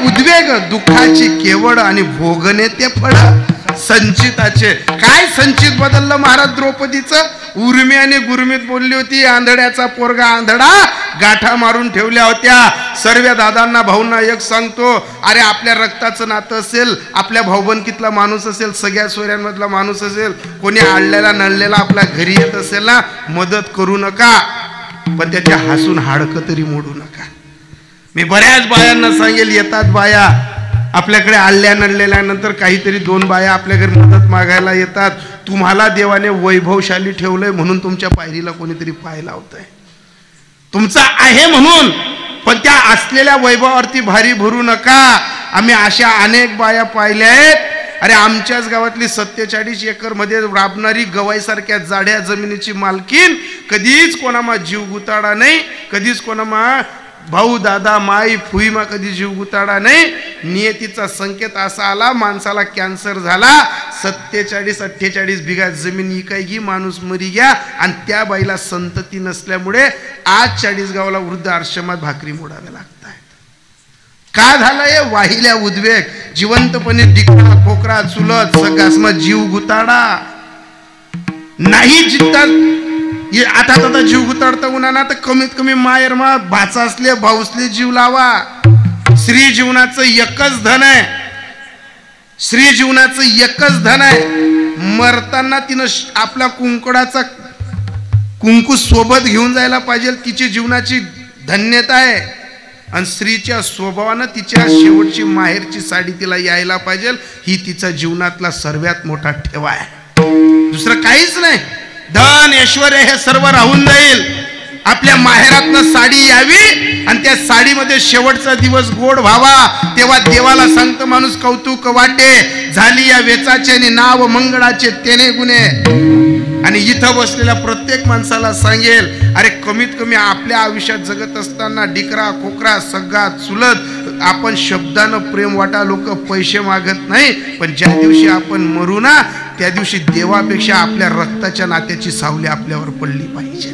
उद्वेग दुःखाची केवळ आणि भोगणे ते फळ संचिताचे. काय संचित बदललं महाराज द्रौपदीचं? उर्मी आणि गुरमीत बोलली होती, आंधळ्याचा पोरगा आंधळा, गाठा मारून ठेवल्या होत्या. सर्व दादांना भाऊंना एक सांगतो, अरे आपल्या रक्ताचं नातं असेल, आपल्या भाऊबंदकीतला माणूस असेल, सगळ्या सोयऱ्यांमधला माणूस असेल, कोणी आडलेला नडलेला आपल्या घरी येत असेल ना, मदत करू नका, पण त्याच्या हसून हाडकं तरी मोडू नका. मी बऱ्याच बायांना सांगेल, येतात बाया आपल्याकडे आडल्या नडलेल्यानंतर, काहीतरी 2 बाया आपल्या घरी मदत मागायला येतात. तुम्हाला देवाने वैभवशाली ठेवलंय म्हणून तुमच्या पायरीला कोणीतरी पाय लावतंय, तुमचा आहे म्हणून. पण त्या असलेल्या वैभवावरती भारी भरू नका. आम्ही अशा अनेक बाया पाहिल्या आहेत. अरे आमच्याच गावातली 47 एकर मध्ये राबणारी गवाईसारख्या जाड्या जमिनीची मालकीन, कधीच कोणामा जीव गुताडा नाही, कधीच कोणामा भाऊ दादा माई फुईमा कधी जीव गुताडा नाही. नियतीचा संकेत असा आला, माणसाला कॅन्सर झाला, 47-48 बिघा जमीन इकायगी, माणूस मरी गया, आणि त्या बाईला संतती नसल्यामुळे आज 40 गावाला वृद्ध आश्रमात भाकरी मोडाव्या लागत आहेत. का झालंय? वाहिल्या उद्वेग, जिवंतपणे डिकणा खोकरा चुलत सगळ्यासमा जीव गुताडा नाही. जिद्दा आता जीव गुताडता उन्हाना तर कमीत कमी मायर मा भाचा असले भाऊसले जीव लावा. स्त्री जीवनाचं एकच धन आहे, स्त्री जीवनाचं एकच धन आहे. मरताना तिनं आपला कुंकडाचा कुंकू सोबत घेऊन जायला पाहिजे, तिची जीवनाची धन्यता आहे. आणि स्त्रीच्या स्वभावानं तिच्या शेवटची माहेरची साडी तिला यायला पाहिजे, ही तिचा जीवनातला सर्वात मोठा ठेवा आहे. दुसरं काहीच नाही. धन ऐश्वर्य हे सर्व राहून जाईल, आपल्या माहेरातनं साडी यावी आणि त्या साडीमध्ये शेवटचा दिवस गोड व्हावा. तेव्हा देवाला सांगतो माणूस, कौतुक वाटे झाली या वेचाचे आणि नाव मंगळाचे तेने गुणे. आणि इथं बसलेल्या प्रत्येक माणसाला सांगेल, अरे कमीत कमी आपल्या आयुष्यात जगत असताना डिकरा खोकरा सगळा चुलत आपण शब्दानं प्रेम वाटा. लोक पैसे मागत नाही, पण ज्या दिवशी आपण मरू ना, त्या दिवशी देवापेक्षा आपल्या रक्ताच्या नात्याची सावली आपल्यावर पडली पाहिजे.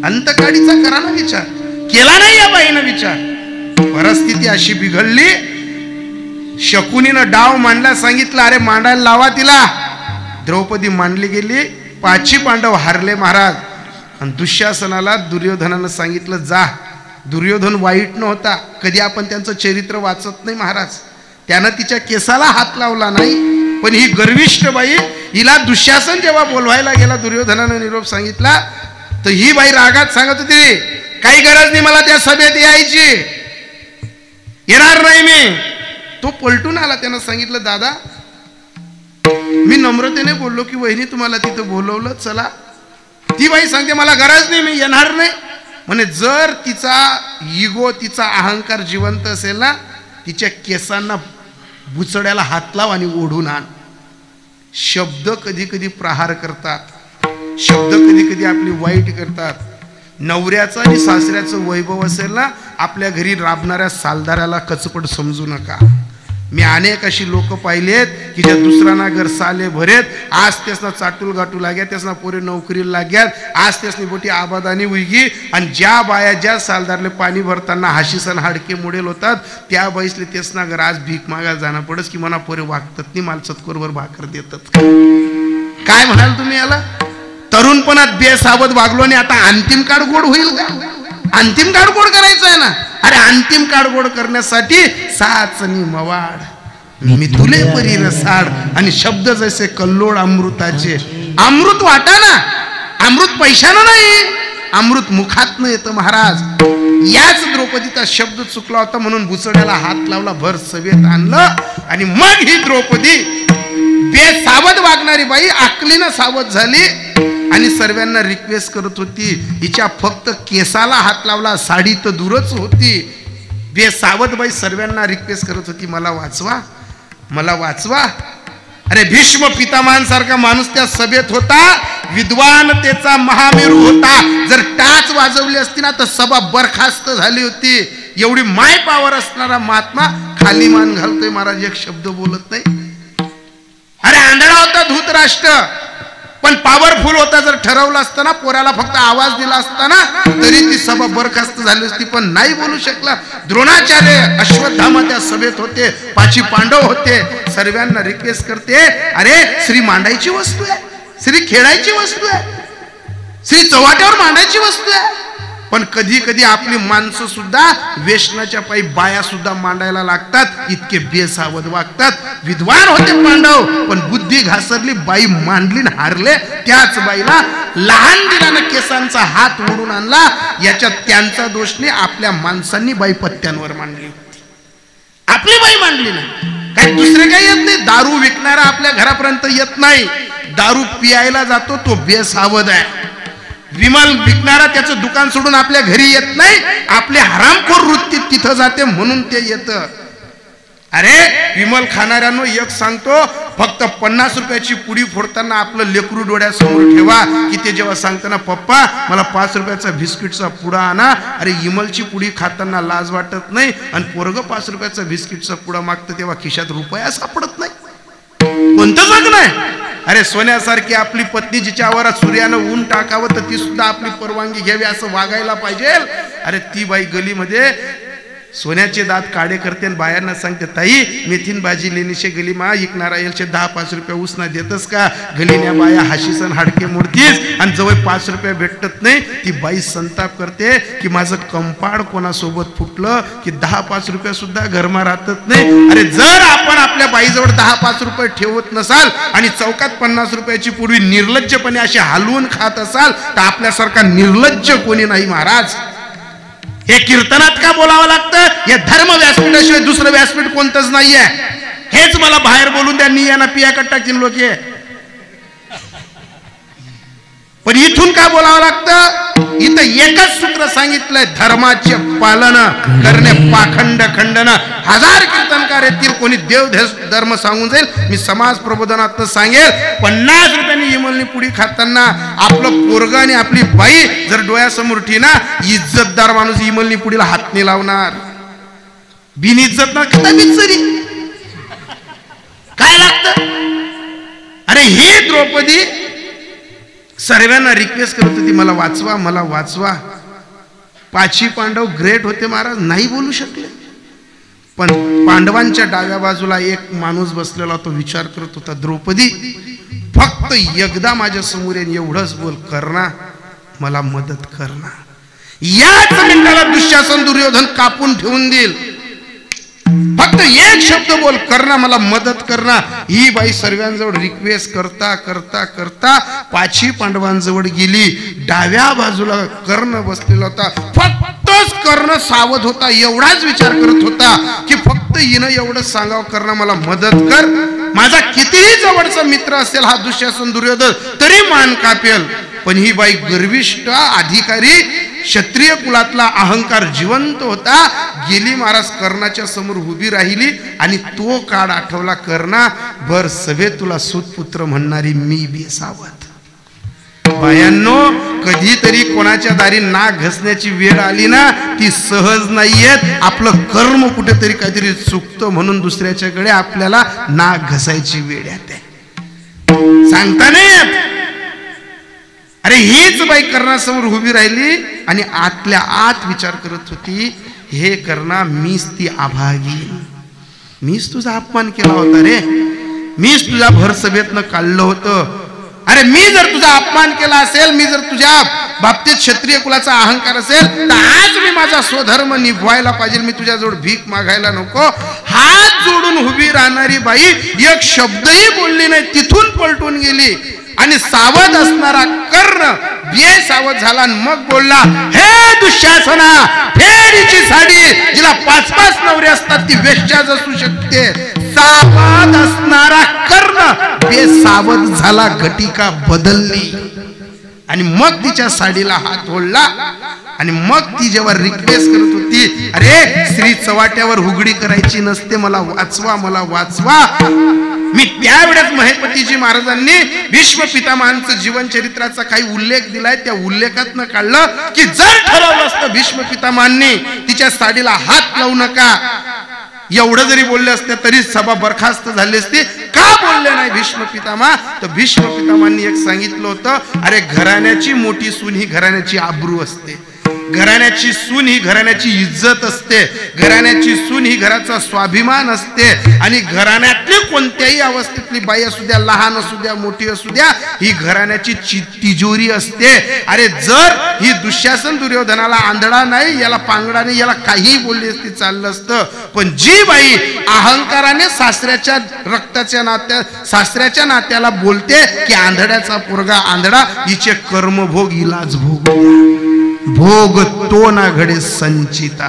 अंतकाळीचा करा ना विचार, केला नाही या बाईनं विचार. परिस्थिती अशी बिघडली, शकुनीनं डाव मांडला, सांगितलं अरे मांडायला लावा तिला. द्रौपदी मांडली गेली, 5 पांडव हारले महाराज. आणि दुःशासनाला दुर्योधनानं सांगितलं जा. दुर्योधन वाईट नव्हता, कधी आपण त्यांचं चरित्र वाचत नाही महाराज. त्यानं तिच्या केसाला हात लावला नाही, पण ही गर्विष्ठ बाई, हिला दुःशासन जेव्हा बोलवायला गेला, दुर्योधनानं निरोप सांगितला, तर ही बाई रागात सांगत होती, काही गरज नाही मला त्या सभेत यायची, येणार नाही मी. तो पलटून आला, त्यानं सांगितलं दादा मी नम्रतेने बोललो की वहिनी तुम्हाला तिथं बोलवलं चला. ती बाई सांगते मला गरज नाही, मी येणार नाही. म्हणे जर तिचा इगो तिचा अहंकार जिवंत असेल ना, तिच्या केसांना बुचड्याला हात लाव आणि ओढून आण. शब्द कधी कधी प्रहार करतात, शब्द कधी कधी आपली वाईट करतात. नवऱ्याचं आणि सासऱ्याचं वैभव असेल ना, आपल्या घरी राबणाऱ्या सालदाराला कचपट समजू नका. मी अनेक अशी लोक पाहिलेत की ज्या दुसऱ्यांना घर साले भरेत, आज त्यासना चाटूल गाटू लाग्या, त्यासना पोरे नोकरीला लाग्यात, आज त्यासनी बोटी आबादानी उईगी. आणि ज्या बाया ज्या सालदारले पाणी भरताना हाशीसन हाडके मोडेल होतात, त्या बाईसले त्यासना घर आज भीक मागायला जाणं पडस की मना पोरे वागतात नाही, माल चतकोरवर भाकर देतात. काय म्हणाल तुम्ही याला? तरुणपणात बेसावध वागलो आणि आता अंतिम काळ गोड होईल का? अंतिम काळ गोड करायचं आहे ना. अरे अंतिम काळ गोड करण्यासाठी साचनी मवाड मी तुले परी रसाड आणि शब्द जैसे कल्लोळ अमृताचे. अमृत वाटा ना, अमृत पैशानं नाही, अमृत मुखातनं येतं महाराज. याच द्रौपदीचा शब्द चुकला होता म्हणून बुचड्याला हात लावला, भर सभेत आणलं. आणि मग ही द्रौपदी बेसावध वागणारी बाई अकलीनं सावध झाली आणि सर्वांना रिक्वेस्ट करत होती. हिच्या फक्त केसाला हात लावला, साडी तर दूरच होती. बेसावध बाई सर्वांना रिक्वेस्ट करत होती, मला वाचवा, मला वाचवा. अरे भीष्म पितामहांसारखा माणूस त्या सभेत होता, विद्वानतेचा महामेरू होता. जर टाच वाजवली असती ना तर सभा बरखास्त झाली होती. एवढी माय पावर असणारा महात्मा खाली मान घालतोय महाराज, एक शब्द बोलत नाही. अरे आंधळा होता धृतराष्ट्र, पण पॉवरफुल होता. जर ठरवलं असतं ना, पोराला फक्त आवाज दिला असता ना, तरी ती सभा बरखास्त झाली असती. पण नाही बोलू शकला. द्रोणाचार्य अश्वत्थामा त्या सभेत होते, 5 पांडव होते. सर्वांना रिक्वेस्ट करते, अरे श्री मांडायची वस्तू आहे, श्री खेळायची वस्तू आहे, श्री चव्हाट्यावर मांडायची वस्तू आहे. पण कधी कधी आपली माणसं सुद्धा वेषणाच्या पायी बाया सुद्धा मांडायला लागतात. इतके बेसावध वागतात. विद्वान होते पांडव, पण बुद्धी घासरली, बाई मांडली न हारले. त्याच बाईला लहान दिलानं केसांचा हात ओढून आणला. याच्यात त्यांचा दोष नाही, आपल्या माणसांनी बाई पत्त्यांवर मांडली होती. आपली बाई मांडली नाही. काही दुसरे काही येत नाही. दारू विकणारा आपल्या घरापर्यंत येत नाही. दारू पियायला जातो तो बेसावध आहे. विमल विकणारा त्याचं दुकान सोडून आपल्या घरी येत नाही. आपले हरामखोर वृत्ती तिथं जाते म्हणून ते येतं. अरे विमल खाणाऱ्यांनो एक सांगतो, फक्त 50 रुपयाची पुडी फोडताना आपलं लेकरू डोळ्यासमोर ठेवा, की ते जेव्हा सांगताना पप्पा मला 5 रुपयाचा बिस्किटचा पुडा आणा. अरे विमलची पुडी खाताना लाज वाटत नाही, आणि पोरग 5 रुपयाचा बिस्किटचा पुडा मागतं तेव्हा खिशात रुपया सापडत नाही. कोणतं जग नाही. अरे सोन्यासारखी आपली पत्नी जिच्या आवारात सूर्यानं ऊन टाकावं तर ती सुद्धा आपली परवानगी घ्यावी असं वागायला पाहिजे. अरे ती बाई गलीमध्ये सोन्याचे दात काढे करते आणि बायांना सांगते, ताई मेथीन भाजी लेनीशे गली मा इकणारा येलचे 10-5 रुपये उसना देतस का. गलीन्या बाया हाशीसन हाडके मोडतीस, आणि जवळ 5 रुपये भेटत नाही. ती बाई संताप करते की माझं कंपाड कोणासोबत फुटलं की 10-5 रुपये सुद्धा घरमा राहत नाही. अरे जर आपण आपल्या बाईजवळ 10-5 रुपये ठेवत नसाल आणि चौकात 50 रुपयाची पूर्वी निर्लज्जपणे अशी हलवून खात असाल तर आपल्यासारखा निर्लज्ज कोणी नाही महाराज. हे कीर्तनात का बोलावं लागतं. हे धर्म व्यासपीठाशिवाय दुसरं व्यासपीठ कोणतंच नाहीये. हेच मला बाहेर बोलून त्यांनी यांना पिया कट्टा लोक. पण इथून का बोलावं लागतं. इथं एकच सूत्र सांगितलंय, धर्माचे पालन करणे पाखंड खंडन. 1000 कीर्तनकार येतील, कोणी देव धर्म सांगून जाईल. मी समाज प्रबोधनात सांगेल, 50 रुपयांनी विमलनी पुडी खाताना आपलं पोरग आणि आपली बाई जर डोळ्यासमोर ठेवना, इज्जतदार माणूस विमलनी पुडीला हात नाही लावणार. बिनइज्जत ना खाता बिचारी काय लागतं. अरे ही द्रौपदी सर्वांना रिक्वेस्ट करत होती, मला वाचवा, मला वाचवा. 5 पांडव ग्रेट होते महाराज, नाही बोलू शकले. पण पांडवांच्या डाव्या बाजूला एक माणूस बसलेला, तो विचार करत होता, द्रौपदी फक्त एकदा माझ्या समोर येऊन एवढंच बोल, करना मला मदत करना. याच मिनिटाला दुःशासन दुर्योधन कापून ठेवून देईल. फक्त एक शब्द बोल, करना मला मदत करना. ही बाई सर्वांजवळ रिक्वेस्ट करता करता करता 5 पांडवांजवळ गेली. डाव्या बाजूला कर्ण बसलेला होता. फक्तच कर्ण सावध होता, एवढाच विचार करत होता की फक्त हिनं एवढंच सांगावं, कर्ण मला मदत कर. माझा कितीही जवळचा मित्र असेल हा दुःशासन दुर्योधन, तरी मान कापेल. पण ही बाई गर्विष्ठ अधिकारी, क्षत्रिय कुलातला अहंकार जिवंत होता. गेली महाराज कर्णाच्या समोर उभी राहिली आणि तो काळ आठवला. कर्णा भर सभेत तुला सुतपुत्र म्हणणारी मी बेसावत. बायांनो, कधीतरी कोणाच्या दारी नाक घसण्याची वेळ आली ना, ती सहज नाहीयेत. आपलं कर्म कुठेतरी काहीतरी चुकतं म्हणून दुसऱ्याच्याकडे आपल्याला नाक घसायची वेळ येते, सांगता नाही येत. अरे हीच बाई कर्णासमोर उभी राहिली आणि आतल्या आत विचार करत होती, हे कर्णा मीच ती अभागी, मीच तुझा अपमान केला होता रे, मीच तुझ्या भर सभेतनं काढलं होतं. अरे मी जर तुझा अपमान केला असेल, मी जर तुझ्या बाबतीत क्षत्रिय कुलाचा अहंकार असेल, तर आज मी माझा स्वधर्म निभवायला पाहिजे. मी तुझ्याजवळ भीक मागायला नको. हात जोडून उभी राहणारी बाई एक शब्दही बोलली नाही, तिथून पलटून गेली. आणि सावध असणारा कर्ण बेसावध झाला आणि मग बोलला, हे दुःशासना, फेडीची साडी, जिला 5-5 नवरे असतात ती वेश्याच असू शकते. सावध असणारा कर्ण बेसावध झाला, घटिका बदलली आणि मग तिच्या साडीला हात ओढला. आणि मग ती जेव्हा रिक्वेस्ट करत होती, अरे श्री चव्हाट्यावर हुगडी करायची नसते, मला वाचवा, मला वाचवा. मी त्यावेळेस महेपतीजी महाराजांनी भीष्म पितामहांचं जीवन चरित्राचा काही उल्लेख दिलाय, त्या उल्लेखातनं काढलं की जर ठरवलं असतं भीष्म पितामहांनी तिच्या साडीला हात लावू नका, एवढं जरी बोलले असते तरी सभा बरखास्त झाली असती. का बोलले नाही भीष्म पितामह? तर भीष्म पितामहांनी एक सांगितलं होतं, अरे घराण्याची मोठी सून ही घराण्याची आबरू असते, घराण्याची सून ही घराण्याची इज्जत असते, घराण्याची सून ही घराचा स्वाभिमान असते, आणि घराण्यातली कोणत्याही अवस्थेतली बाई असू द्या, लहान असू द्या, मोठी असू द्या, ही घराण्याची तिजोरी असते. अरे जर ही दुःशासन दुर्योधनाला आंधळा नाही, याला पांगडा नाही, याला काही बोलली असती चाललं असतं, पण जी बाई अहंकाराने सासऱ्याच्या रक्ताच्या सासऱ्याच्या नात्याला बोलते की आंधळ्याचा पोरगा आंधळा, हिचे कर्मभोग इलाज भोग भोग तो ना घडे संचिता.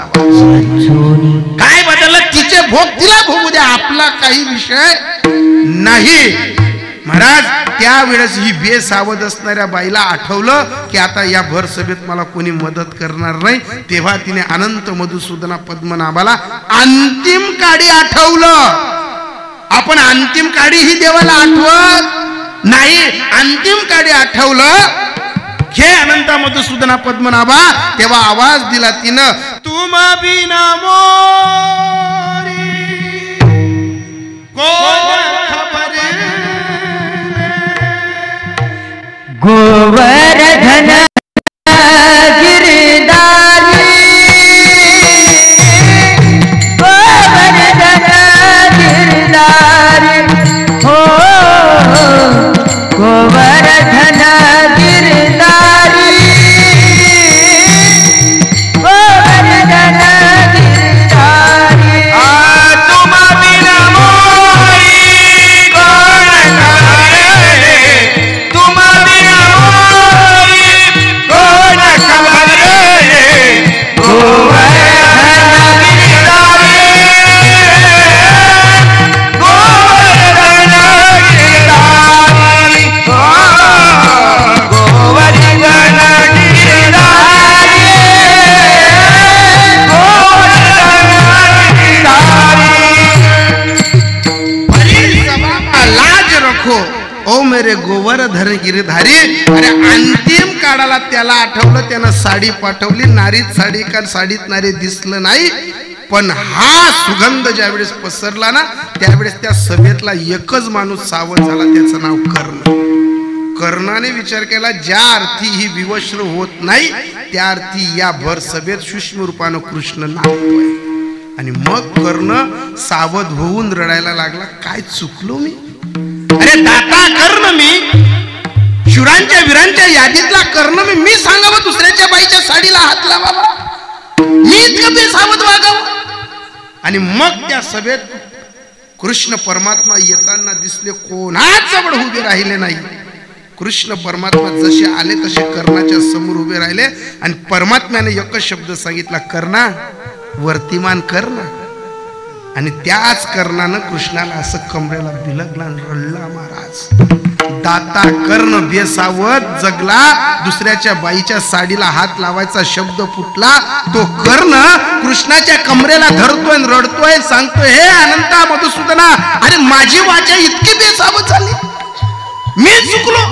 काय बदललं? तिचे भोग तिला भोगू द्या, आपला काही विषय नाही. महाराज त्यावेळेस ही बेसावध असणाऱ्या बाईला आठवलं की आता या भर सभेत मला कोणी मदत करणार नाही. तेव्हा तिने अनंत मधुसूदना पद्मनाभाला अंतिम काडी आठवलं. आपण अंतिम काडी ही देवाला आठवत नाही, अंतिम काडी आठवलं. हे अनंत मधुसूदना पद्मनाभा, तेव्हा आवाज दिला तिनं, तुम बिना मोरी कोण खबर गोवर्धन गिरधारी, गोवर्धन गिरधारी, हो गोवर्धन गोवर्धन गिरधारी. अरे अंतिम काळाला त्याला आठवलं, त्यानं साडी पाठवली. नारीत साडी का साडीत नारी दिसलं नाही, पण हा सुगंध ज्यावेळेस पसरला ना, त्यावेळेस त्या सभेतला एकच माणूस सावध झाला, त्याचं नाव कर्ण. कर्णाने विचार केला, ज्या अर्थी ही विवस्त्र होत नाही त्या अर्थी या भर सभेत सूक्ष्म रूपानं कृष्ण नाचतोय. आणि मग कर्ण सावध होऊन रडायला लागला, काय चुकलो मी? अरे दाता कर्ण मी, शुरांच्या वीरांच्या यादीतला कर्ण मी सांगावं दुसऱ्याच्या बाईच्या साडीला हात लावावा, मी इतकं बेसावध वागावं? आणि मग त्या सभेत कृष्ण परमात्मा येताना दिसले, कोणाच जवळ उभे राहिले नाही. कृष्ण परमात्मा जसे आले तसे कर्णाच्या समोर उभे राहिले, आणि परमात्म्याने एकच शब्द सांगितला, कर्णा वर्तिमान कर्णा. आणि त्याच कर्णानं कृष्णाला असं कमरेला बिलगला, रडला. महाराज दाता कर्ण बेसावध जगला, दुसऱ्याच्या बाईच्या साडीला हात लावायचा शब्द फुटला. तो कर्ण कृष्णाच्या कमरेला धरतोय, रडतोय, सांगतोय, हे अनंता मधुसूदना, अरे माझी वाचा इतकी बेसावध झाली, मी चुकलो.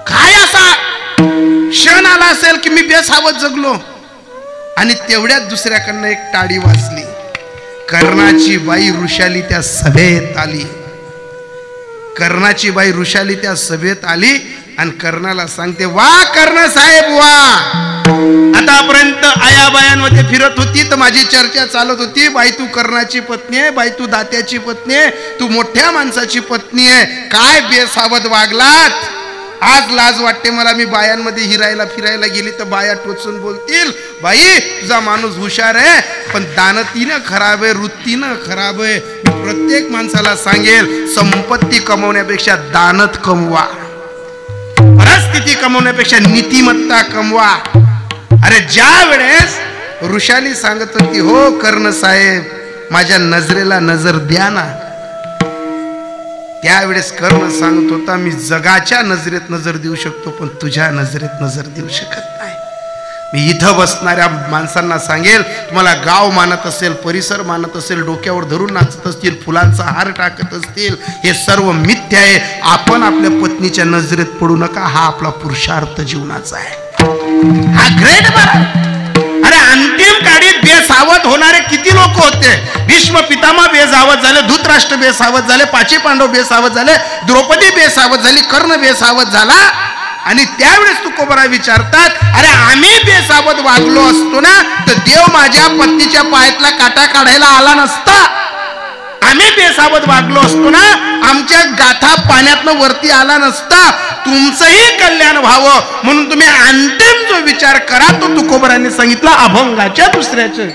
काय असा क्षण आला असेल की मी बेसावध जगलो? आणि तेवढ्यात दुसऱ्याकडनं एक टाळी वाजली. कर्णाची बाई ऋषाली त्या सभेत आली. कर्णाची बाई ऋषाली त्या सभेत आली आणि कर्णाला सांगते, वा कर्ण साहेब वा, आतापर्यंत आयाबायांमध्ये फिरत होती तर माझी चर्चा चालत होती, बाई तू कर्णाची पत्नी आहे, बाई तू दात्याची पत्नी आहे, तू मोठ्या माणसाची पत्नी आहे, काय बेसावध वागलात. आज लाज वाटते मला, मी बायांमध्ये हिरायला फिरायला गेली तर बाया टोचून बोलतील, बाई तुझा माणूस हुशार आहे पण दानतीनं खराब आहे, वृत्तीनं खराब आहे. मी प्रत्येक माणसाला सांगेल, संपत्ती कमवण्यापेक्षा दानत कमवा, परिस्थिती कमवण्यापेक्षा नीतिमत्ता कमवा. अरे ज्या वेळेस ऋषाली सांगत होती, हो कर्ण साहेब माझ्या नजरेला नजर द्या ना, त्यावेळेस कर्ण सांगत होता, मी जगाच्या नजरेत नजर देऊ शकतो पण तुझ्या नजरेत नजर देऊ शकत नाही. मी इथं बसणाऱ्या माणसांना सांगेल, तुम्हाला गाव मानत असेल, परिसर मानत असेल, डोक्यावर धरून नाचत असतील, फुलांचा हार टाकत असतील, हे सर्व मिथ्य आहे. आपण आपल्या पत्नीच्या नजरेत पडू नका, हा आपला पुरुषार्थ जीवनाचा आहे, हा ग्रेट. अरे अंतिम काळी बेसावध होणारे किती लोक होते. भीष्म पितामह बेसावध झाले, धृतराष्ट्र बेसावध झाले, पाचे पांडव बेसावध झाले, द्रौपदी बेसावध झाली, कर्ण बेसावध झाला. आणि त्यावेळेस तुकोबरा विचारतात, अरे आम्ही बेसावध वागलो असतो ना तर देव माझ्या पत्नीच्या पायातला काटा काढायला आला नसता. आम्ही बेसावध वागलो असतो ना आमच्या गाथा पाण्यातनं वरती आला नसता. तुमचंही कल्याण व्हावं म्हणून तुम्ही अंतिम जो विचार करा तो तुकोबरांनी सांगितला अभंगाच्या दुसऱ्याचे.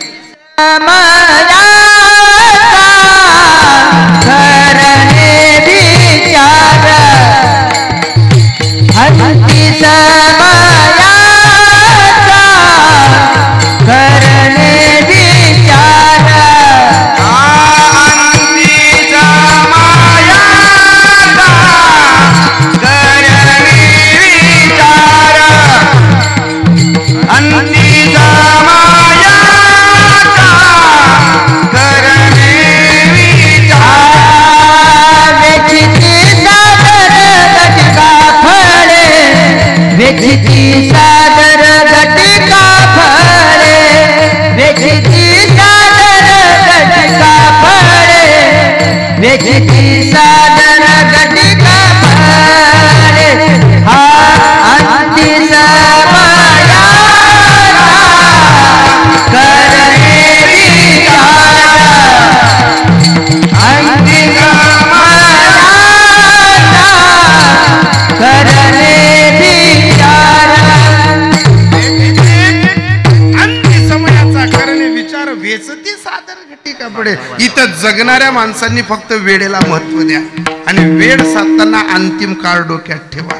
इथं जगणाऱ्या माणसांनी फक्त वेळेला महत्व द्या आणि वेळ साधताना अंतिम काळ डोक्यात ठेवा.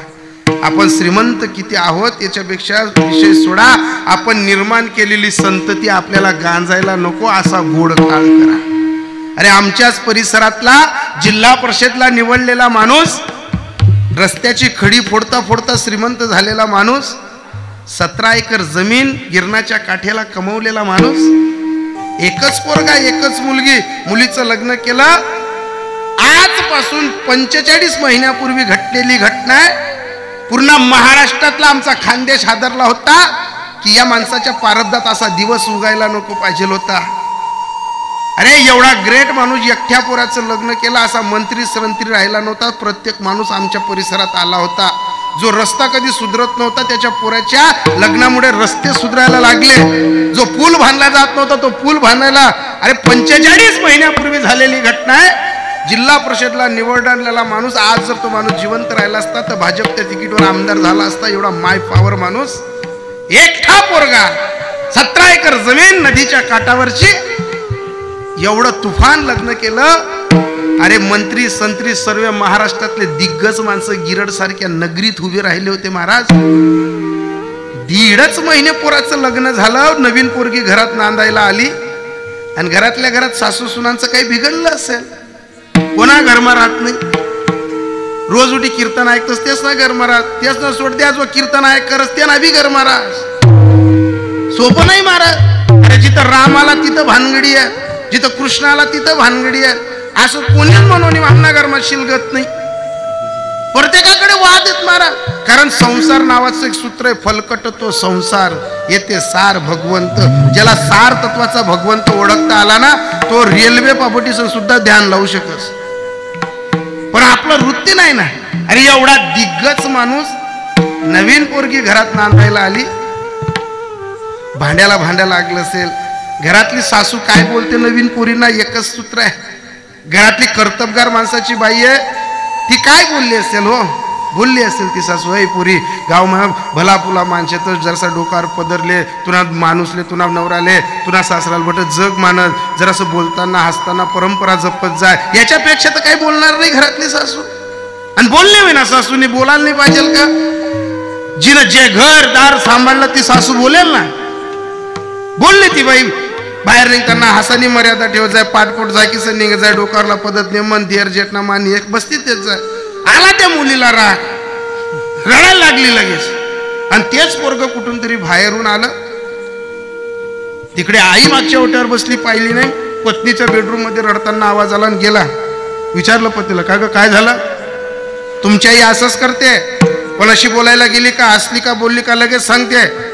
आपण श्रीमंत किती आहोत याच्यापेक्षा विषय सोडा. आपण निर्माण केलेली संतती आपल्याला गांजायला नको असा गोड काळ करा. अरे आमच्याच परिसरातला जिल्हा परिषदला निवडलेला माणूस, रस्त्याची खडी फोडता फोडता श्रीमंत झालेला माणूस, 17 एकर जमीन गिरणाच्या काठ्याला कमवलेला माणूस, एकच पोरगा एकच मुलगी, मुलीचं लग्न केलं. आजपासून 45 महिन्यापूर्वी घडलेली घटना आहे. पूर्ण महाराष्ट्रातला आमचा खानदेश हादरला होता की या माणसाच्या प्रारब्धात असा दिवस उगायला नको पाहिजे होता. अरे एवढा ग्रेट माणूस एकट्या पोराचं लग्न केलं, असा मंत्री संत्री राहिला नव्हता. प्रत्येक माणूस आमच्या परिसरात आला होता. जो रस्ता कधी सुधरत नव्हता त्याच्या पोराच्या लग्नामुळे रस्ते सुधारायला लागले. जो पूल बांधला जात नव्हता तो पूल बांधायला. अरे 45 महिन्यापूर्वी झालेली घटना आहे. जिल्हा परिषदला निवडलेला माणूस आज जर तो माणूस जिवंत राहिला असता तर भाजपच्या तिकीटवर आमदार झाला असता. एवढा माय पॉवर माणूस, एकटा पोरगा, 17 एकर जमीन नदीच्या काठावरची, एवढं तुफान लग्न केलं. अरे मंत्री संत्री सर्व महाराष्ट्रातले दिग्गज माणसं गिरड सारख्या नगरीत उभे राहिले होते महाराज. 1.5 महिने पोराचं लग्न झालं. नवीन पोरगी घरात नांदायला आली आणि घरातल्या घरात सासू सुनांचं काही बिघडलं असेल. कोणा घरमा राहत नाही. रोज उठी कीर्तन ऐकतोस तेच ना घरमा राहत, तेच ना सोड द्या. जो कीर्तन ऐक करस ते ना बी घरमा राहस. सोपं नाही महाराज. अरे जिथं रामाला तिथं भानगडी आहे, जिथं कृष्णाला तिथं भानगडी आहे. असं कोणीच म्हणून आमना घरमा शिलगत नाही. प्रत्येकाकडे वाद आहेत महाराज. कारण संसार नावाचं एक सूत्र आहे, फलकट तो संसार येते सार भगवंत. ज्याला सार तत्वाचा भगवंत ओळखता आला ना तो रेल्वे पापटीचं सुद्धा ध्यान लावू शकस. पण आपलं वृत्ती नाही ना. अरे एवढा दिग्गज माणूस, नवीन पोरगी घरात नांदायला आली, भांड्याला भांड्या लागलं असेल. घरातली सासू काय बोलते नवीन पोरींना एकच सूत्र आहे. घरातली कर्तबगार माणसाची बाई आहे, ती काय बोलली असेल हो, बोलली असेल ती सासू, हे पुरी गाव मा भला पुला माणसे तर जरासा डोकार पदरले, तुना माणूसले, तुना नवराले, तुना सासराला बट जग मानत, जरासं बोलताना हसताना परंपरा जपत जाय. याच्यापेक्षा तर काही बोलणार नाही घरातली सासू. आणि बोलले होय ना सासूने, बोलायला नाही पाहिजे का? जिनं जे घर दार सांभाळलं ती सासू बोलेल ना. बोलली ती बाई, बाहेर निघताना हसानी मर्यादा ठेवत जाय, पाठपोट जाय किस निघत जाय, डोकारला पदत नेमन देर जेठना मान एक बसती तेच जाय. आला त्या मुलीला राग, रडायला लागली लगेच. आणि तेच पोरग कुठून तरी बाहेरून आलं. तिकडे आई मागच्या ओट्यावर बसली, पाहिली नाही. पत्नीच्या बेडरूम मध्ये रडताना आवाज आला आणि गेला. विचारलं पतीला, का ग काय झालं? तुमची आई असंच करते, कोणाशी बोलायला गेली का, हसली का, बोलली का लगेच सांगते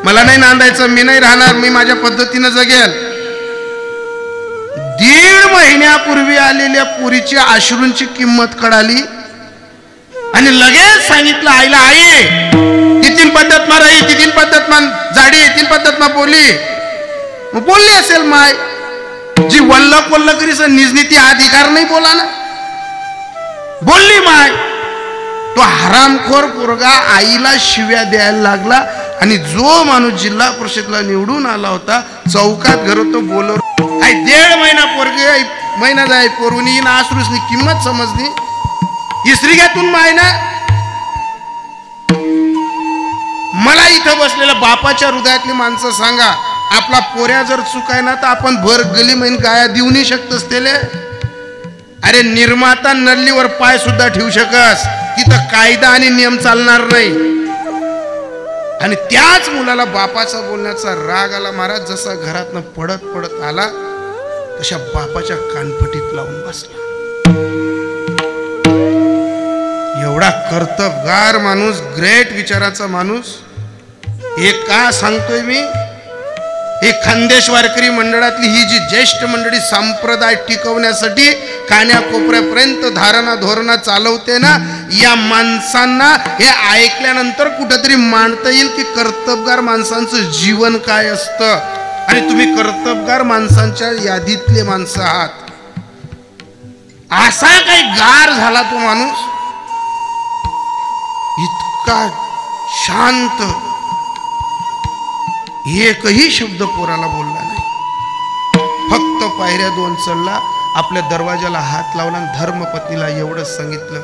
मला नाही नांदायचं, मी नाही राहणार, मी माझ्या पद्धतीनं जगेल. महिन्यापूर्वी आलेल्या पोरीची अश्रूंची किंमत कळाली आणि लगेच सांगितलं आईला, आई ती तीन पद्धत मा रही, ती तीन पद्धत मा जाडी, तीन पद्धत मा बोली. मग बोलली असेल माय, जी वल्ल कोल्ल करीस निजनीती अधिकार नाही बोला ना, बोलली माय. तो हरामखोर पोरगा आईला शिव्या द्यायला लागला आणि जो माणूस जिल्हा परिषदला निवडून आला होता चौकात घर तो बोलव, आई 1.5 महिना पोरगे महिना जाय पोरुनी ना आसरूसनी किंमत समजली, इसरी घ्यातून माय ना. मला इथं बसलेल्या बापाच्या हृदयातली माणसं सांगा, आपला पोऱ्या जर चुकाय ना तर आपण भर गली महिन गाया देऊ नाही शकतस त्याले. अरे निर्माता नल्लीवर पाय सुद्धा ठेवू शकस, तिथं कायदा आणि नियम चालणार नाही. आणि त्याच मुलाला बापाचा बोलण्याचा राग आला महाराज. जसा घरातनं पडत पडत आला तशा बापाच्या कानपटीत लावून बसला. एवढा कर्तबगार माणूस, ग्रेट विचाराचा माणूस. हे का सांगतोय मी, एक खानदेश वारकरी मंडळातली ही जी ज्येष्ठ मंडळी संप्रदाय टिकवण्यासाठी कान्याकोपऱ्यापर्यंत धारणा धोरणा चालवते ना, या माणसांना हे ऐकल्यानंतर कुठेतरी मांडता येईल की कर्तबगार माणसांचं जीवन काय असतं. आणि तुम्ही कर्तबगार माणसांच्या यादीतले माणसं आहात. असा काही गार झाला तो माणूस, इतका शांत, एकही शब्द पोराला बोलला नाही. फक्त पायऱ्या 2 चढला, आपल्या दरवाजाला हात लावला आणि धर्मपत्नीला एवढंच सांगितलं,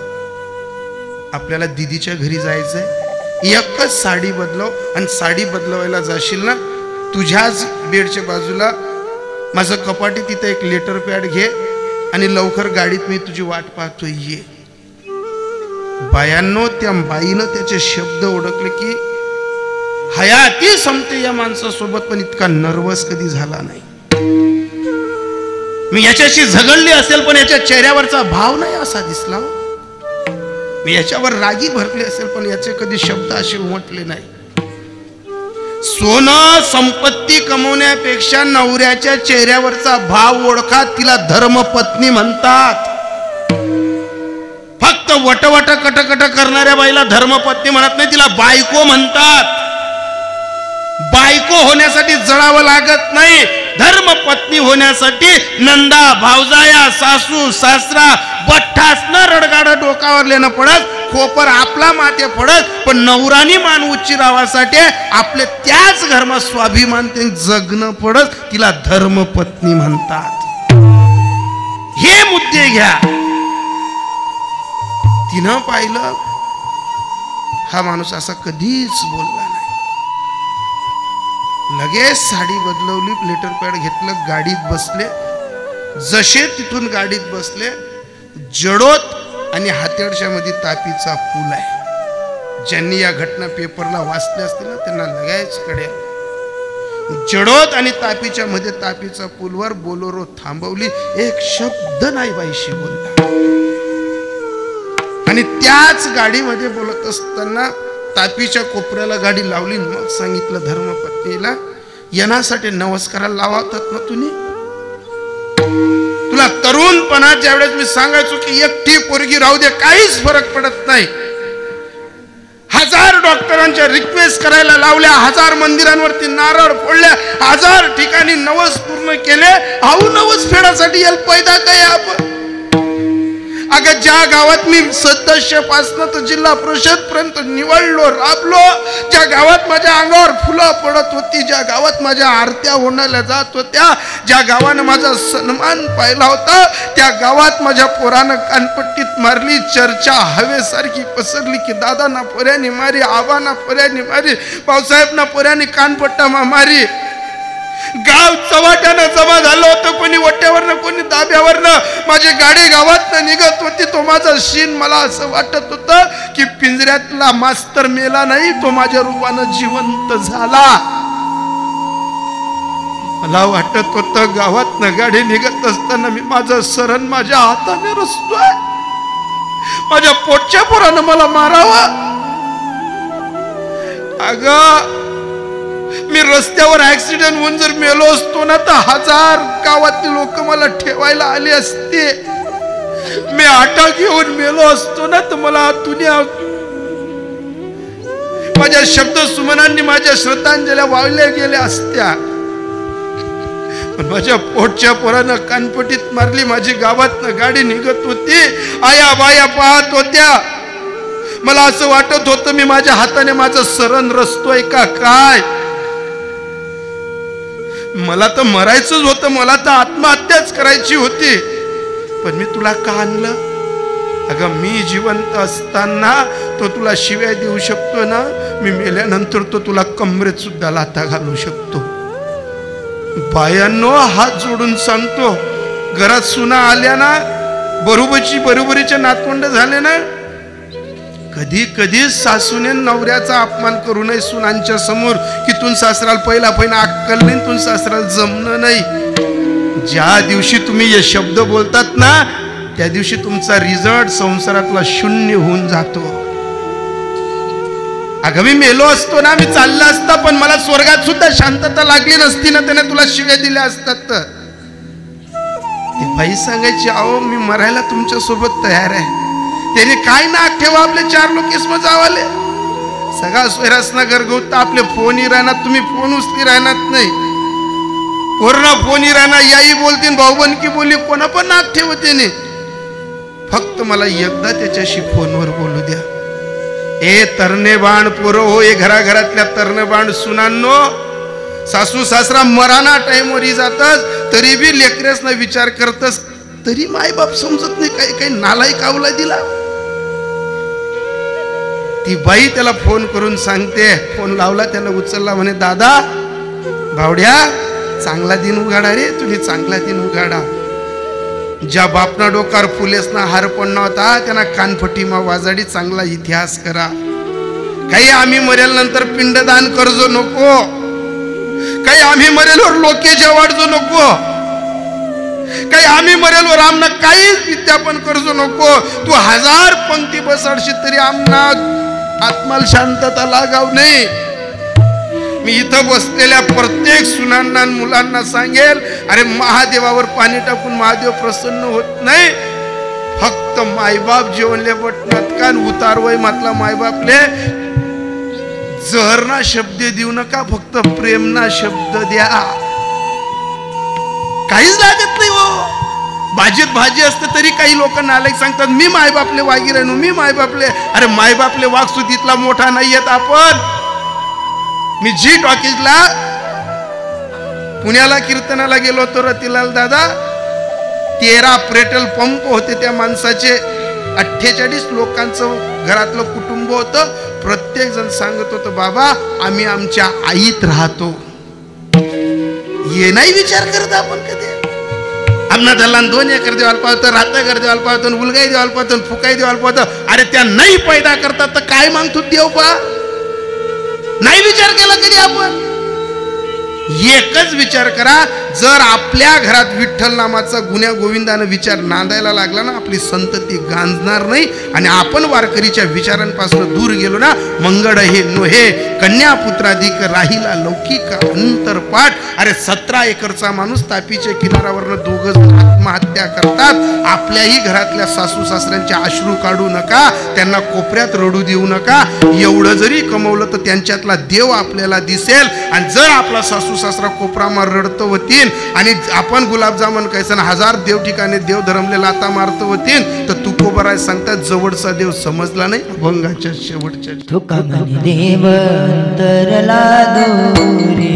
आपल्याला दीदीच्या घरी जायचंय, एकच साडी बदलव आणि साडी बदलवायला जाशील ना, तुझ्याच बेडच्या बाजूला माझं कपाटी, तिथं एक लेटर पॅड घे आणि लवकर गाडीत मी तुझी वाट पाहतोय, ये. बायांनो, त्या बाईनं त्याचे शब्द ओळखले की हयाती संपते या माणसासोबत, पण इतका नर्वस कधी झाला नाही. मी याच्याशी झगडली असेल पण याच्या चेहऱ्यावरचा भाव नाही असा दिसला. मी याच्यावर रागी भरली असेल पण याचे कधी शब्द असे उमटले नाही. सोनं संपत्ती कमवण्यापेक्षा नवऱ्याच्या चेहऱ्यावरचा भाव ओळखा, तिला धर्मपत्नी म्हणतात. फक्त वटवट कटकट करणाऱ्या बाईला धर्मपत्नी म्हणत नाही, तिला बायको म्हणतात. बायको होण्यासाठी जळावं लागत नाही, धर्मपत्नी होण्यासाठी नंदा भावजाया सासू सासरा बठ्ठासनं रडगाडं डोकावर लेणं पडत, खोपर आपला माते पडत, पण नवरानी मान उच्ची रावासाठी आपले त्याच घरमा स्वाभिमान ते जगणं पडत, तिला धर्मपत्नी म्हणतात. हे मुद्दे घ्या. तिनं पाहिलं हा माणूस असा कधीच बोलला नाही. लगेच साडी बदलवली, लेटर पॅड घेतलं, गाडीत बसले. जसे तिथून गाडीत बसले, जडोत आणि हातेडच्या मध्ये तापीचा पूल आहे. ज्यांनी या घटना पेपरला वाचल्या असतील ना त्यांना लगेच कळेल. जडोत आणि तापीच्या मध्ये तापीचा पूलवर बोलोरो थांबवली, एक शब्द नाही बाईशी बोलला. आणि त्याच गाडीमध्ये बोलत असताना तापीच्या कोपऱ्याला गाडी लावली, मग सांगितलं धर्मपत्नीला, येण्यासाठी नमस्काराला लावतात ना तुम्ही. तुला तरुणपणात ज्यावेळेस मी सांगायचो की एकटी पोरगी राहू दे, काहीच फरक पडत नाही, 1000 डॉक्टरांच्या रिक्वेस्ट करायला लावल्या, 1000 मंदिरांवरती नारळ फोडल्या, 1000 ठिकाणी नवस पूर्ण केले, आऊ नवस फेडासाठी याला पैदा काय आपण. अगं ज्या गावात मी सदस्यपासनं तर जिल्हा परिषद पर्यंत निवडलो राबलो, ज्या गावात माझ्या अंगावर फुलं पडत होती, ज्या गावात माझ्या आरत्या होण्याला जात होत्या, ज्या गावानं माझा सन्मान पाहिला होता, त्या गावात माझ्या पोरानं कानपट्टीत मारली, चर्चा हवेसारखी पसरली की दादाना पोऱ्याने मारी, आबाना पोऱ्याने मारी, भाऊसाहेबना पोऱ्याने कानपट्टा मारी. गाव चव्हाट्यानं जमा झालं होतं, कोणी वट्यावरनं कोणी दाब्यावरनं. माझी गाडी गावातनं निघत होती, तो माझा शीन मला असं वाटत होतं की पिंजऱ्यातला मास्तर मेला नाही, तो माझ्या रूपानं जिवंत झाला. मला वाटत होतं गावातनं गाडी निघत असताना मी माझं सरण माझ्या हाताने रचतोय, माझ्या पोटच्या पोरानं मला मारावं. अगं मी रस्त्यावर ऍक्सिडेंट होऊन जर मेलो असतो ना तर 1000 गावातले लोक मला ठेवायला आले असते. मी आटा घेऊन मेलो असतो ना तर मला दुनिया माझ्या शब्द सुमनांनी माझ्या श्रद्धांजल्या वाळल्या गेल्या असत्या. पण माझ्या पोटच्या पोरानं कानपटीत मारली. माझी गावातनं गाडी निघत होती. आया बाया पाहत होत्या. मला असं वाटत होतं मी माझ्या हाताने माझं सरण रचतोय का काय. मला तर मरायचंच होतं. मला तर आत्महत्याच करायची होती. पण मी तुला का आणलं. अगं मी जिवंत असताना तो तुला शिव्या देऊ शकतो ना. मी मेल्यानंतर तो तुला कमरेत सुद्धा लाथा घालू शकतो. बायांनो हात जोडून सांगतो, घरात सुना आल्या ना, बरोबरीचे नातवंड झाले ना, कधी कधी सासूने नवऱ्याचा अपमान करू नये सुनांच्या समोर. की तून सासराला पहिला अक्कल नाही, तून सासराला जमणं नाही. ज्या दिवशी तुम्ही हे शब्द बोलतात ना त्या दिवशी तुमचा रिझल्ट संसारातला शून्य होऊन जातो. अगं मी मेलो असतो ना, मी चालला असता, पण मला स्वर्गात सुद्धा शांतता लागली नसती ना त्याने तुला शिव्या दिल्या असतात. तर ती बाई सांगायची, अहो मी मरायला तुमच्या सोबत तयार आहे. त्याने काय नाक ठेवा आपले 4 लोक इसम जावाले. सगळा सोयरासना गरगवता आपले फोनही राहणार, तुम्ही फोन उचली राहणार नाही. पूर्ण फोनही राहणार, याही बोलतील, भाऊबंदकी बोली, कोणा पण नाक ठेवते नाही. फक्त मला एकदा त्याच्याशी फोनवर बोलू द्या. ए तरणे बाण पोरं हो, ए घराघरातल्या तरण बाण सुनांनो, सासू सासरा मराना टाइमवर जातच तरी बी लेकरेसना विचार करतस, तरी मायबाप समजत नाही. काही काही नालायक आवला दिला. ती बाई त्याला फोन करून सांगते. फोन लावला, त्याला उचलला, म्हणे दादा भावड्या चांगला दिन उघाडा रे, तुम्ही चांगला दिन उघाडा. ज्या बापना डोकार फुलेसना हार पडणं होता त्यांना कानफटी मा वाजाडी चांगला इतिहास करा. काही आम्ही मरेल नंतर पिंडदान करजो नको. काही आम्ही मरेलवर लोकेच्या वाढजो नको. काही आम्ही मरेलवर आमना काहीच विद्यापन करजो नको. तू 1000 पंक्ती बसडशी तरी आमना आत्माला शांतता लागाव नाही. मी इथं बसलेल्या प्रत्येक सुनांना मुलांना सांगेल, अरे महादेवावर पाणी टाकून महादेव प्रसन्न होत नाही. फक्त मायबाप जेवणले बटनात कान उतारवय मातला मायबापले जहरना शब्द देऊ नका, फक्त प्रेमना शब्द द्या. काहीच लागत नाही हो. भाजीत भाजी असते तरी काही लोक नालायक सांगतात, मी मायबापले वागी राहणू, मी मायबापले. अरे मायबापले वागसुदीतला मोठा नाही येत आपण. मी जी टॉकीजला पुण्याला कीर्तनाला गेलो होतो रतिलाल दादा, 13 पेट्रोल पंप होते त्या माणसाचे. 48 लोकांचं घरातलं कुटुंब होतं. प्रत्येक जण सांगत होतं, बाबा आम्ही आमच्या आईत राहतो. ये नाही विचार करत आपण कधी. आमना धरला 2 एकर देवाला पाहतो, रातागर देवाला पाहतो, उलगाई देवाला पाहतो, फुकाई देवाला पाहतो. अरे त्या नाही पैदा करतात तर काय मागतो देव पा. नाही विचार केला कधी आपण. एकच विचार करा, जर आपल्या घरात विठ्ठल नामाचा गुण्या गोविंदानं विचार नांदायला लागला ना, आपली संतती गांजणार नाही. आणि आपण वारकरीच्या विचारांपासून दूर गेलो ना, मंगळ हे नोहे कन्या पुत्राधिक राहिला लौकिक अंतरपाठ. अरे 17 एकरचा माणूस तापीच्या किनाऱ्यावरनं 2 जण आत्महत्या करतात. आपल्याही घरातल्या सासू सासऱ्यांचे अश्रू काढू नका, त्यांना कोपऱ्यात रडू देऊ नका. एवढं जरी कमवलं तर त्यांच्यातला देव आपल्याला दिसेल. आणि जर आपला सासू सासरा कोपरामार रडतो होतीन आणि आपण गुलाबजामन कैसन 1000 देव ठिकाणी देव धरमले लाता मारतो होतीन, तर तुकोबराय सांगतात जवळचा देव समजला नाही अभंगाच्या शेवटच्या. तुका म्हणे देव अंतरला दोरे,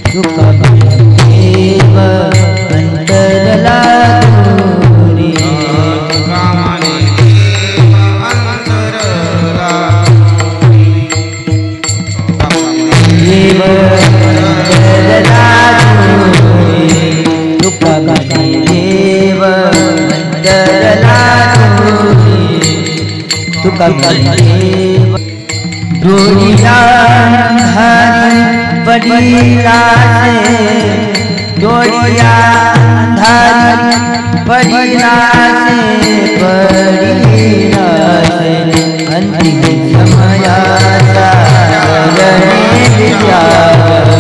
तुका म्हणे देव अंतरला दोरे, तुका म्हणे देव अंतरला देव तुका म्हणे देव अंतरला तुका देव डोळीला धारी पडीला डोळीला धारी पडीला पडीला अंतिम समयाचा गणे विचार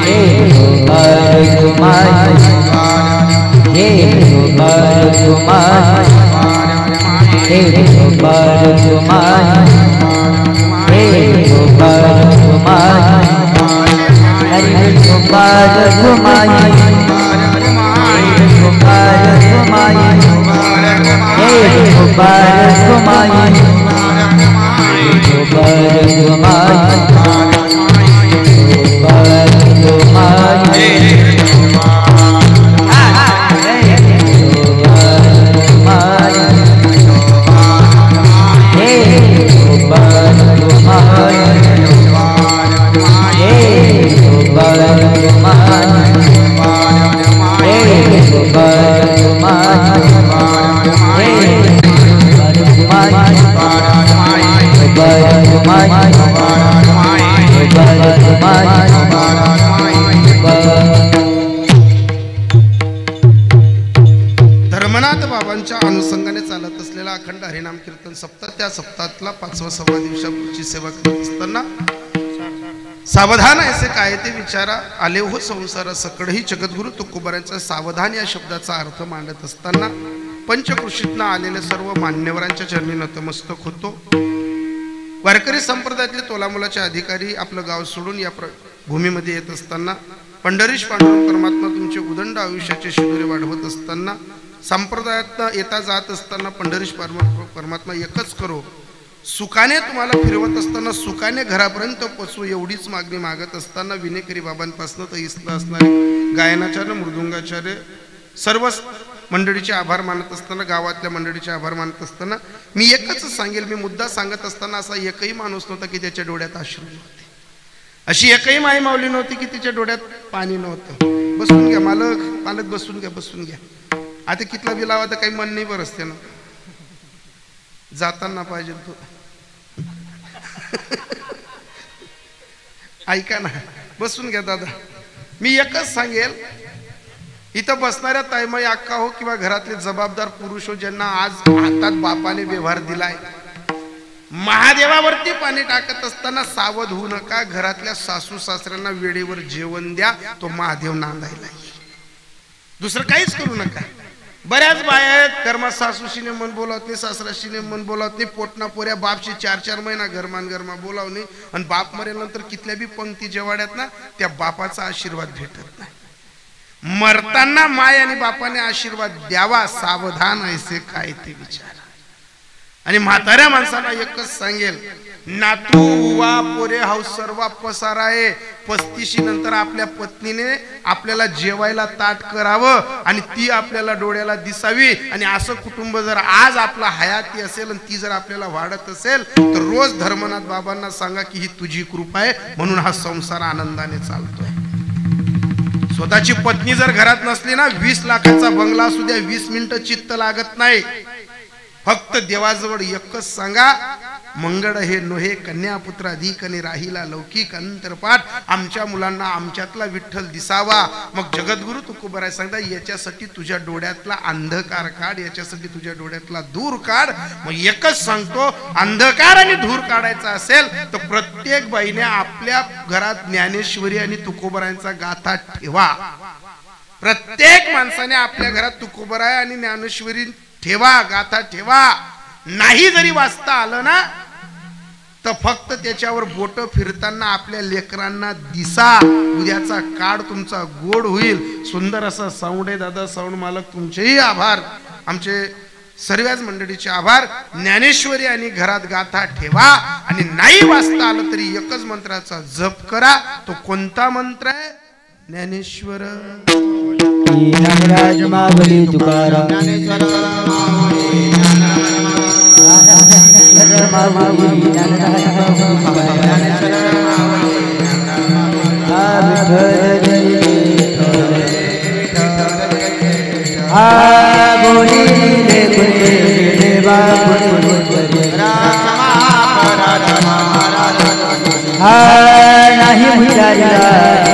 हे गोपाल कुमार हे गोपाल कुमार हे गोपाल कुमार हे गोपाल कुमार हरे गोपाल कुमार गोपाल कुमार हे गोपाल कुमार गोपाल कुमार गोपाल कुमार धर्मनाथ बाबांच्या अनुषंगाने चालत असलेला अखंड हरिनाम कीर्तन सप्ताह, त्या सप्ताहातला 5वा 6वा दिवसाची सेवा करत असताना सावधान ऐसे काय ते विचारा आले हो संसारा सकळही जगद्गुरु तुकोबारांचा सावधान या शब्दाचा अर्थ मांडत असताना पंचकृषीतनं आलेल्या सर्व मान्यवरांच्या चरणी नतमस्तक होतो. वारकरी संप्रदायातले तोलामोलाचे अधिकारी आपलं गाव सोडून या भूमीमध्ये येत असताना पंढरीश पांडुरंग परमात्मा तुमचे उदंड आयुष्याचे शिदोरे वाढवत असताना संप्रदायात येता जात असताना पंढरीश परमात्मा एकच करो सुखाने तुम्हाला फिरवत असताना सुखाने घरापर्यंत पोचवू एवढीच मागणी मागत असताना विनेकरी बाबांपासून तर इथलं असणारे गायनाचार्य मृदुंगाचार्य सर्व मंडळीचे आभार मानत असताना गावातल्या मंडळीचे आभार मानत असताना मी एकच सांगेल, मी मुद्दा सांगत असताना असा एकही माणूस नव्हता की त्याच्या डोळ्यात अश्रू नव्हते, अशी एकही माई माऊली नव्हती की तिच्या डोळ्यात पाणी नव्हतं. बसून घ्या मालक, मालक बसून घ्या, बसून घ्या. आता कितला बी लावा तर काही मन नाही बरसते ना, जाताना पाहिजे तो ऐका ना, बसून घ्या दादा. मी एकच सांगेल, इथं बसणाऱ्या ताईमाई अक्का हो किंवा घरातले जबाबदार पुरुष हो ज्यांना आज हातात बापाने व्यवहार दिलाय, महादेवावरती पाणी टाकत असताना सावध होऊ नका. घरातल्या सासू सासऱ्यांना वेळेवर जेवण द्या, तो महादेव नांदायला येईल, दुसरं काहीच करू नका. बऱ्याच बाया आहेत कर्मात सासूशीने मन बोलावत नाही, सासराशीने मन बोलावत नाही, पोटना पोऱ्या बापशी 4-4 महिना गरमान गरमा बोलाव नाही, आणि बाप मरेल्यानंतर कितल्या बी पंक्ती जेवाड्यात ना त्या बापाचा आशीर्वाद भेटत नाही. मरताना माय आणि बापाने आशीर्वाद द्यावा, सावधान ऐसे काय ते विचारा. आणि म्हाताऱ्या माणसाला एकच सांगेल, नातू वा पोरे हाऊ सर्व पसारा आहे. 35 नंतर आपल्या पत्नीने आपल्याला जेवायला ताट करावं आणि ती आपल्याला डोळ्याला दिसावी. आणि असं कुटुंब जर आज आपला हयाती असेल आणि ती जर आपल्याला वाढत असेल तर रोज धर्मनाथ बाबांना सांगा की ही तुझी कृपा आहे, म्हणून हा संसार आनंदाने चालतोय. स्वतःची पत्नी जर घरात नसली ना, 20 लाखाचा बंगला असू द्या, 20 मिनिटं चित्त लागत नाही. फक्त देवाजवळ एकच सांगा, मंगळ हे नोहे कन्यापुत्र अधिकने राहिला लौकिक अंतरपाठ. आमच्या मुलांना आमच्यातला विठ्ठल दिसावा. मग जगद्गुरु तुकोबाराय सांगता, याच्यासाठी तुझ्या डोळ्यातला अंधकार काढ, याच्यासाठी तुझ्या डोळ्यातला धूर काढ. मग एकच सांगतो, अंधकार आणि धूर काढायचा असेल तर प्रत्येक बाईने आपल्या घरात ज्ञानेश्वरी आणि तुकोबारायांचा गाथा ठेवा. प्रत्येक माणसाने आपल्या घरात तुकोबाराय आणि ज्ञानेश्वरी ठेवा, गाथा ठेवा. नाही जरी वाचता आलं ना तर फक्त त्याच्यावर बोट फिरताना आपल्या लेकरांना दिसा. उद्याचा काळ तुमचा गोड होईल. सुंदर असा साऊंड आहे दादा, साऊंड मालक तुमचेही आभार, आमचे सर्वच मंडळीचे आभार. ज्ञानेश्वरी आणि घरात गाथा ठेवा. आणि नाही वाचता आलं तरी एकच मंत्राचा जप करा. तो कोणता मंत्र आहे? ज्ञानेश्वर ज्ञानराज माऊली तुकाराम, ज्ञानेश्वर माऊली ज्ञानराज बोली रे देवा नाही विचारा